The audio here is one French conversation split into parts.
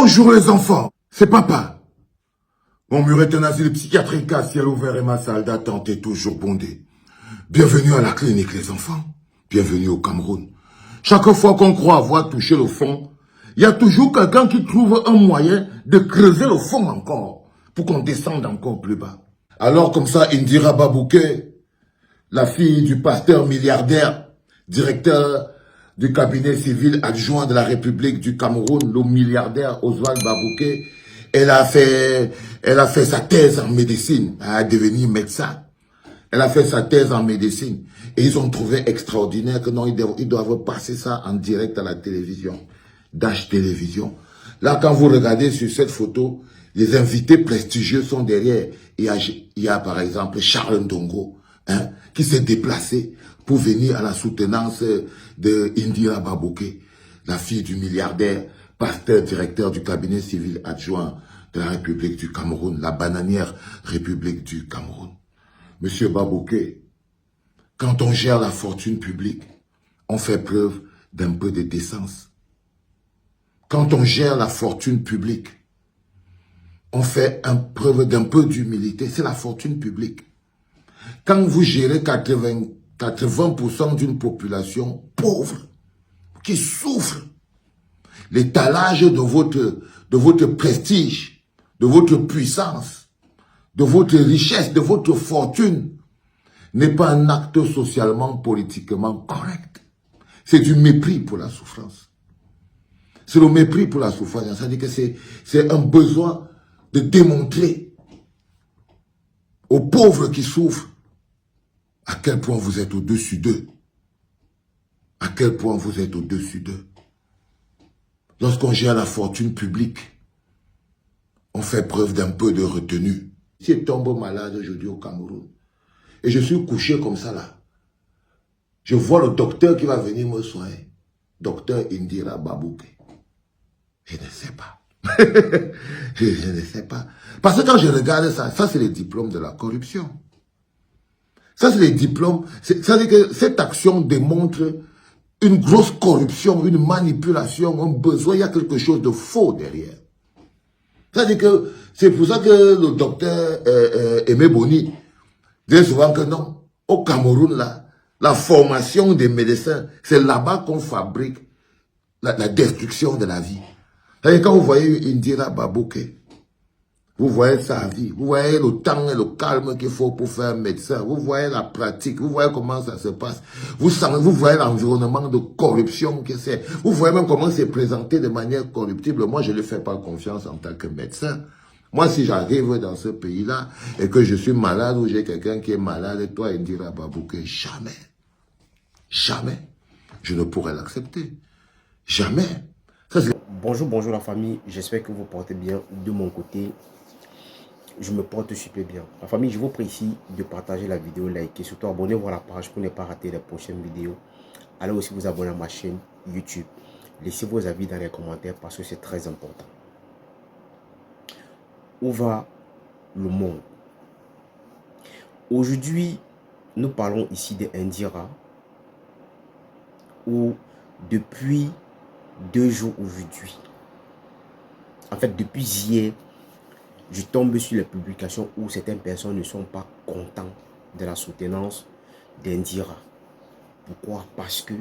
Bonjour les enfants, c'est papa. Mon mur est un asile psychiatrique à ciel ouvert et ma salle d'attente est toujours bondée. Bienvenue à la clinique les enfants, bienvenue au Cameroun. Chaque fois qu'on croit avoir touché le fond, il y a toujours quelqu'un qui trouve un moyen de creuser le fond encore, pour qu'on descende encore plus bas. Alors comme ça, Indira Babouke, la fille du pasteur milliardaire, directeur du cabinet civil adjoint de la République du Cameroun, le milliardaire Oswald Babouke, elle a fait sa thèse en médecine, elle a devenu médecin. Elle a fait sa thèse en médecine. Et ils ont trouvé extraordinaire que non, ils doivent passer ça en direct à la télévision, Dash Télévision. Là, quand vous regardez sur cette photo, les invités prestigieux sont derrière. Il y a par exemple Charles Ndongo, hein, qui s'est déplacé pour venir à la soutenance de Indira Babouke, la fille du milliardaire, pasteur directeur du cabinet civil adjoint de la République du Cameroun, la bananière République du Cameroun. Monsieur Babouke, quand on gère la fortune publique, on fait preuve d'un peu de décence. Quand on gère la fortune publique, on fait preuve d'un peu d'humilité. C'est la fortune publique. Quand vous gérez 80% d'une population pauvre, qui souffre, l'étalage de votre prestige, de votre puissance, de votre richesse, de votre fortune, n'est pas un acte socialement, politiquement correct. C'est du mépris pour la souffrance. C'est le mépris pour la souffrance. C'est-à-dire que c'est un besoin de démontrer aux pauvres qui souffrent à quel point vous êtes au-dessus d'eux. À quel point vous êtes au-dessus d'eux. Lorsqu'on gère la fortune publique, on fait preuve d'un peu de retenue. Si je tombe malade aujourd'hui au Cameroun, et je suis couché comme ça là, je vois le docteur qui va venir me soigner. Docteur Indira Babouke. Je ne sais pas. je ne sais pas. Parce que quand je regarde ça, ça c'est les diplômes de la corruption. Ça c'est les diplômes. C'est-à-dire que cette action démontre une grosse corruption, une manipulation, un besoin. Il y a quelque chose de faux derrière. C'est-à-dire que c'est pour ça que le docteur Aimé Boni dit souvent que non. Au Cameroun, là, la formation des médecins, c'est là-bas qu'on fabrique la destruction de la vie. Et quand vous voyez Indira Babouke, vous voyez sa vie, vous voyez le temps et le calme qu'il faut pour faire un médecin, vous voyez la pratique, vous voyez comment ça se passe, vous voyez l'environnement de corruption que c'est, vous voyez même comment c'est présenté de manière corruptible. Moi, je ne fais pas confiance en tant que médecin. Moi, si j'arrive dans ce pays-là et que je suis malade ou j'ai quelqu'un qui est malade, toi, Indira Babouke, jamais, jamais, je ne pourrais l'accepter. Jamais. Bonjour la famille, j'espère que vous portez bien. De mon côté, je me porte super bien. La famille, je vous prie ici de partager la vidéo, liker, surtout abonnez-vous à la page pour ne pas rater les prochaines vidéos. Allez aussi vous abonner à ma chaîne YouTube. Laissez vos avis dans les commentaires parce que c'est très important. Où va le monde? Aujourd'hui, nous parlons ici de Indira, où depuis 2 jours aujourd'hui, en fait depuis hier, je tombe sur les publications où certaines personnes ne sont pas contentes de la soutenance d'Indira. Pourquoi? Parce que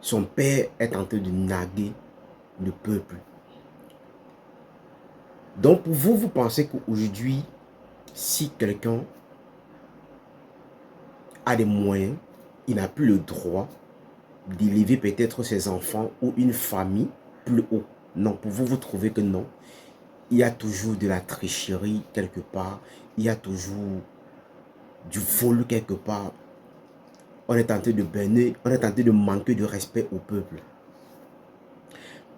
son père est en train de narguer le peuple. Donc pour vous, vous pensez qu'aujourd'hui, si quelqu'un a des moyens, il n'a plus le droit d'élever peut-être ses enfants ou une famille plus haut. Non, pour vous, vous trouvez que non. Il y a toujours de la tricherie quelque part. Il y a toujours du vol quelque part. On est tenté de berner, on est tenté de manquer de respect au peuple.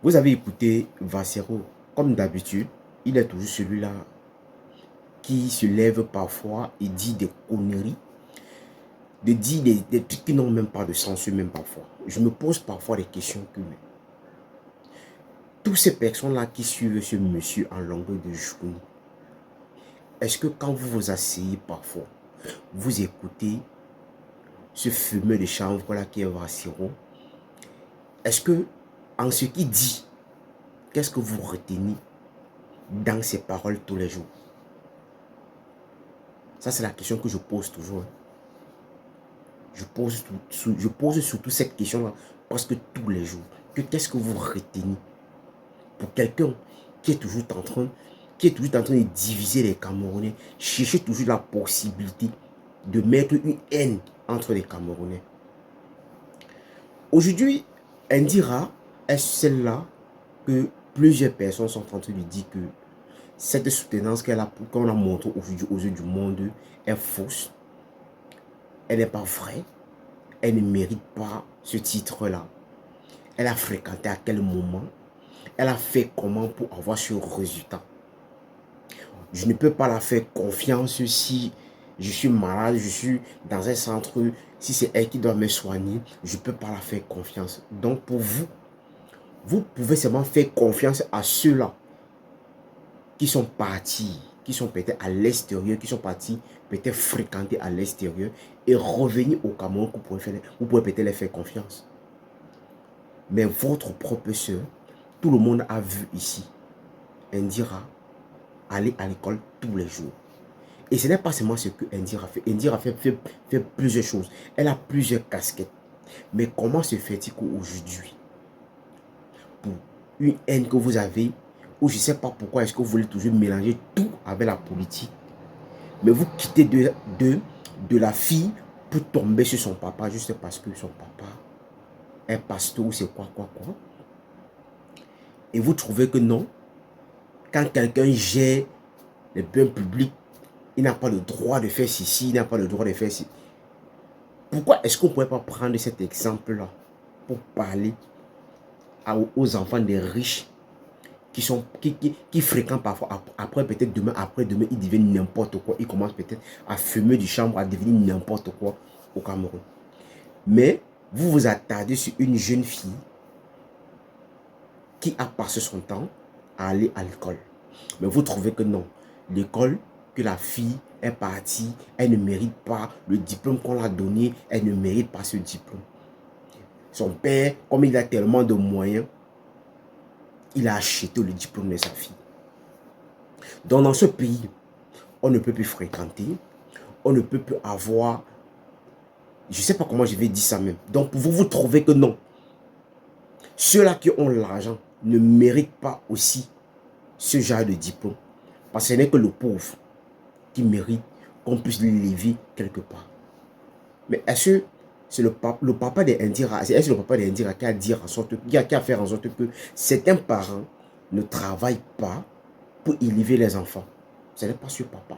Vous avez écouté Vassero, comme d'habitude, il est toujours celui-là qui se lève parfois et dit des conneries, de dire des trucs qui n'ont même pas de sens, même parfois. Je me pose parfois des questions que toutes ces personnes-là qui suivent ce monsieur en longueur de journée, est-ce que quand vous vous asseyez parfois, vous écoutez ce fumeur de chanvre-là qui est Vassero, est-ce que en ce qu'il dit, qu'est-ce que vous retenez dans ses paroles tous les jours? Ça, c'est la question que je pose toujours. Je pose surtout cette question-là presque tous les jours. Qu'est-ce que vous retenez pour quelqu'un qui est toujours en train de diviser les Camerounais, chercher toujours la possibilité de mettre une haine entre les Camerounais. Aujourd'hui, Indira est celle-là que plusieurs personnes sont en train de dire que cette soutenance qu'on a montrée aujourd'hui aux yeux du monde est fausse. Elle n'est pas vraie. Elle ne mérite pas ce titre-là. Elle a fréquenté à quel moment? Elle a fait comment pour avoir ce résultat? Je ne peux pas la faire confiance si je suis malade, je suis dans un centre, si c'est elle qui doit me soigner, je ne peux pas la faire confiance. Donc pour vous, vous pouvez seulement faire confiance à ceux-là qui sont partis, qui sont peut-être à l'extérieur, qui sont partis peut-être fréquenter à l'extérieur et revenir au Cameroun, vous pouvez peut-être les faire confiance. Mais votre propre soeur, tout le monde a vu ici, Indira aller à l'école tous les jours. Et ce n'est pas seulement ce que Indira fait. Indira fait plusieurs choses. Elle a plusieurs casquettes. Mais comment se fait-il qu'aujourd'hui, pour une haine que vous avez, ou je ne sais pas pourquoi est-ce que vous voulez toujours mélanger tout avec la politique, mais vous quittez de la fille pour tomber sur son papa juste parce que son papa est pasteur ou c'est quoi. Et vous trouvez que non, quand quelqu'un gère les biens publics, il n'a pas le droit de faire ceci, il n'a pas le droit de faire ceci. Pourquoi est-ce qu'on ne pourrait pas prendre cet exemple-là pour parler aux enfants des riches qui fréquentent parfois, après peut-être demain, après-demain, ils deviennent n'importe quoi. Ils commencent peut-être à fumer du chanvre, à devenir n'importe quoi au Cameroun. Mais vous vous attardez sur une jeune fille qui a passé son temps à aller à l'école. Mais vous trouvez que non, l'école que la fille est partie, elle ne mérite pas le diplôme qu'on l'a donné, elle ne mérite pas ce diplôme. Son père, comme il a tellement de moyens, il a acheté le diplôme de sa fille. Donc dans ce pays, on ne peut plus fréquenter, on ne peut plus avoir, je ne sais pas comment je vais dire ça même. Donc vous trouvez que non, ceux-là qui ont l'argent ne méritent pas aussi ce genre de diplôme. Parce que ce n'est que le pauvre qui mérite qu'on puisse l'élever quelque part. Mais est-ce que c'est le papa d'Indira, est-ce le papa d'Indira qui a fait en sorte que certains parents ne travaillent pas pour élever les enfants? Ce n'est pas ce papa.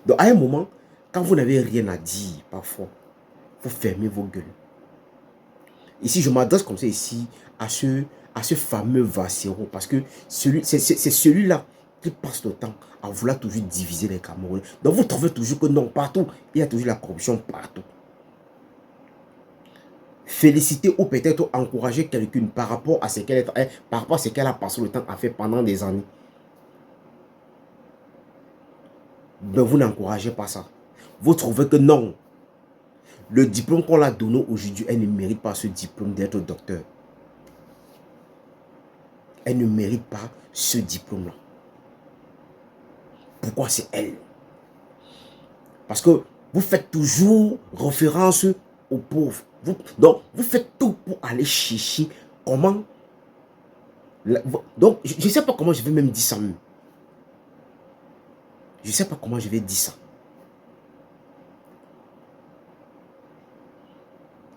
Donc à un moment, quand vous n'avez rien à dire, parfois, vous fermez vos gueules. Ici, je m'adresse comme ça ici à ce fameux Vassero, parce que c'est celui-là qui passe le temps à vouloir toujours diviser les Camerounais. Donc vous trouvez toujours que non, partout, il y a toujours la corruption partout. Féliciter ou peut-être encourager quelqu'un par rapport à ce qu'elle a passé le temps à faire pendant des années. Mais vous n'encouragez pas ça. Vous trouvez que non. Le diplôme qu'on l'a donné aujourd'hui, elle ne mérite pas ce diplôme d'être docteur. Elle ne mérite pas ce diplôme-là. Pourquoi c'est elle? Parce que vous faites toujours référence aux pauvres. Donc, vous faites tout pour aller chercher comment... Donc, je ne sais pas comment je vais même dire ça. Je ne sais pas comment je vais dire ça.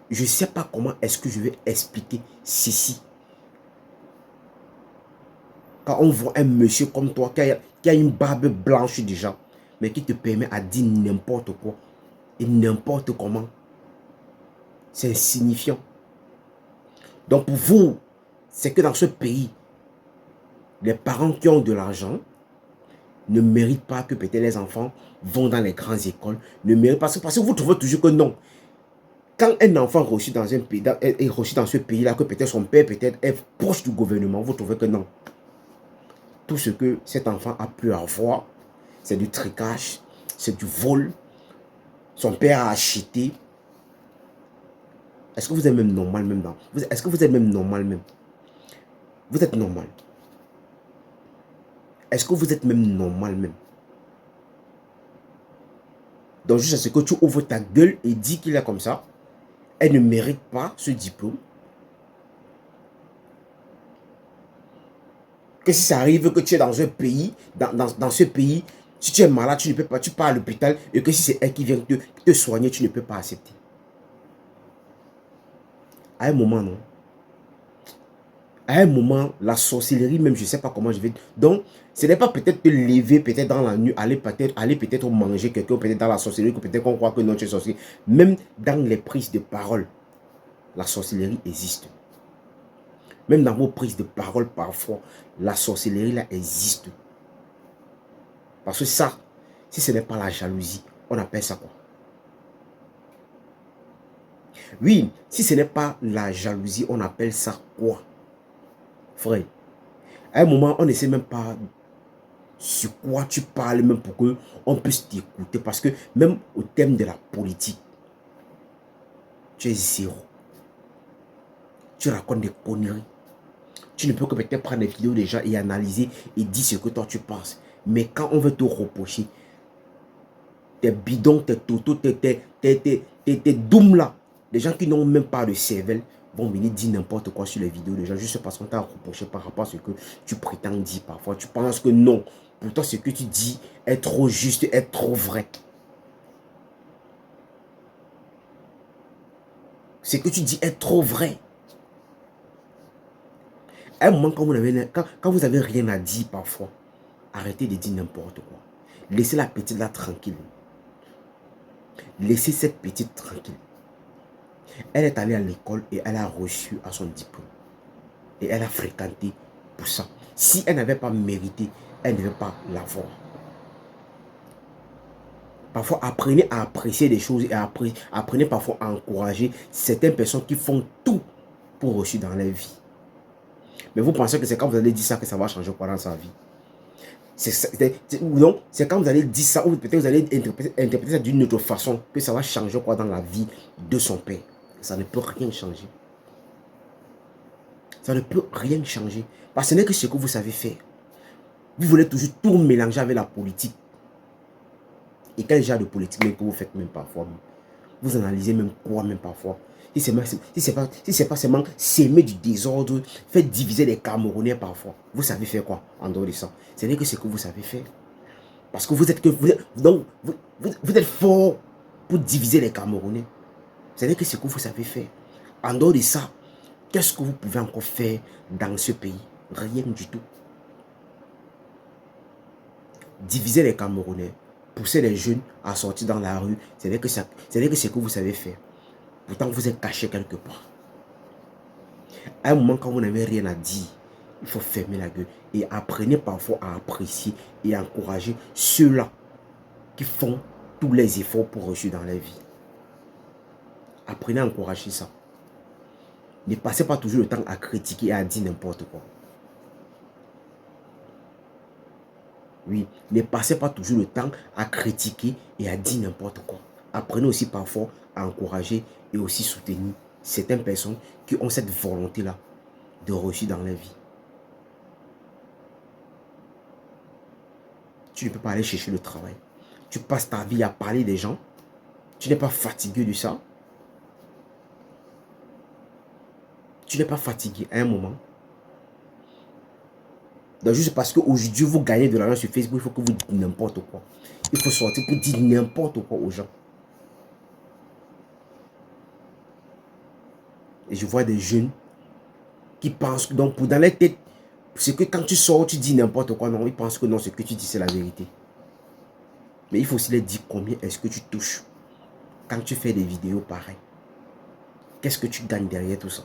Je ne sais pas comment est-ce que je vais expliquer ceci. Quand on voit un monsieur comme toi qui a une barbe blanche déjà, mais qui te permet à dire n'importe quoi et n'importe comment, c'est insignifiant. Donc pour vous, c'est que dans ce pays, les parents qui ont de l'argent ne méritent pas que peut-être les enfants vont dans les grandes écoles, ne méritent pas, parce que vous trouvez toujours que non. Quand un enfant reçu dans un pays, est reçu dans ce pays-là, que peut-être son père peut-être est proche du gouvernement, vous trouvez que non. Tout ce que cet enfant a pu avoir, c'est du tricage, c'est du vol. Son père a acheté. Est-ce que vous êtes même normal même dans? Est-ce que vous êtes même normal même? Vous êtes normal. Est-ce que vous êtes même normal même? Donc juste à ce que tu ouvres ta gueule et dis qu'il est comme ça, elle ne mérite pas ce diplôme. Que si ça arrive que tu es dans un pays, dans ce pays, si tu es malade, tu ne peux pas, tu pars à l'hôpital et que si c'est elle qui vient te soigner, tu ne peux pas accepter. À un moment, non. À un moment, la sorcellerie, même, je ne sais pas comment je vais... Donc, ce n'est pas peut-être te lever, peut-être dans la nuit, aller peut-être manger quelqu'un, peut-être dans la sorcellerie, que peut-être qu'on croit que non, tu es sorcier. Même dans les prises de parole, la sorcellerie existe. Même dans vos prises de parole, parfois, la sorcellerie, là, existe. Parce que ça, si ce n'est pas la jalousie, on appelle ça quoi? Oui, si ce n'est pas la jalousie, on appelle ça quoi? Frère, à un moment, on ne sait même pas sur quoi tu parles, même pour qu'on puisse t'écouter. Parce que même au thème de la politique, tu es zéro. Tu racontes des conneries. Tu ne peux que peut-être prendre des vidéos des gens et analyser et dire ce que toi tu penses. Mais quand on veut te reprocher, tes bidons, tes totos, tes dooms là, les gens qui n'ont même pas de cervelle vont venir dire n'importe quoi sur les vidéos des gens juste parce qu'on t'a reproché par rapport à ce que tu prétends dire parfois. Tu penses que non. Pour toi, ce que tu dis est trop juste, est trop vrai. Ce que tu dis est trop vrai. À un moment, quand vous avez rien à dire parfois, arrêtez de dire n'importe quoi. Laissez la petite là tranquille. Laissez cette petite tranquille. Elle est allée à l'école et elle a reçu à son diplôme. Et elle a fréquenté pour ça. Si elle n'avait pas mérité, elle ne devait pas l'avoir. Parfois, apprenez à apprécier des choses et apprenez parfois à encourager certaines personnes qui font tout pour réussir dans leur vie. Mais vous pensez que c'est quand vous allez dire ça que ça va changer quoi dans sa vie? Non, c'est quand vous allez dire ça ou peut-être vous allez interpréter ça d'une autre façon que ça va changer quoi dans la vie de son père. Ça ne peut rien changer. Ça ne peut rien changer. Parce que ce n'est que ce que vous savez faire. Vous voulez toujours tout mélanger avec la politique. Et quel genre de politique même que vous faites même parfois. Vous analysez même quoi même parfois. Si c'est pas seulement s'aimer du désordre, faites diviser les Camerounais parfois. Vous savez faire quoi en dehors de ça? Ce n'est que ce que vous savez faire. Parce que vous êtes fort pour diviser les Camerounais. Ce n'est que ce que vous savez faire. En dehors de ça, qu'est-ce que vous pouvez encore faire dans ce pays? Rien du tout. Diviser les Camerounais, pousser les jeunes à sortir dans la rue, ce n'est que ce que vous savez faire. Pourtant, vous êtes caché quelque part. À un moment, quand vous n'avez rien à dire, il faut fermer la gueule. Et apprenez parfois à apprécier et à encourager ceux-là qui font tous les efforts pour réussir dans la vie. Apprenez à encourager ça. Ne passez pas toujours le temps à critiquer et à dire n'importe quoi. Oui, ne passez pas toujours le temps à critiquer et à dire n'importe quoi. Apprenez aussi parfois à encourager et aussi soutenir certaines personnes qui ont cette volonté-là de réussir dans la vie. Tu ne peux pas aller chercher le travail. Tu passes ta vie à parler des gens. Tu n'es pas fatigué de ça. Tu n'es pas fatigué à un moment. Donc juste parce qu'aujourd'hui vous gagnez de l'argent sur Facebook, il faut que vous dites n'importe quoi. Il faut sortir pour dire n'importe quoi aux gens. Et je vois des jeunes qui pensent que donc dans leur tête, c'est que quand tu sors, tu dis n'importe quoi. Non, ils pensent que non, ce que tu dis, c'est la vérité. Mais il faut aussi leur dire combien est-ce que tu touches quand tu fais des vidéos pareilles. Qu'est-ce que tu gagnes derrière tout ça?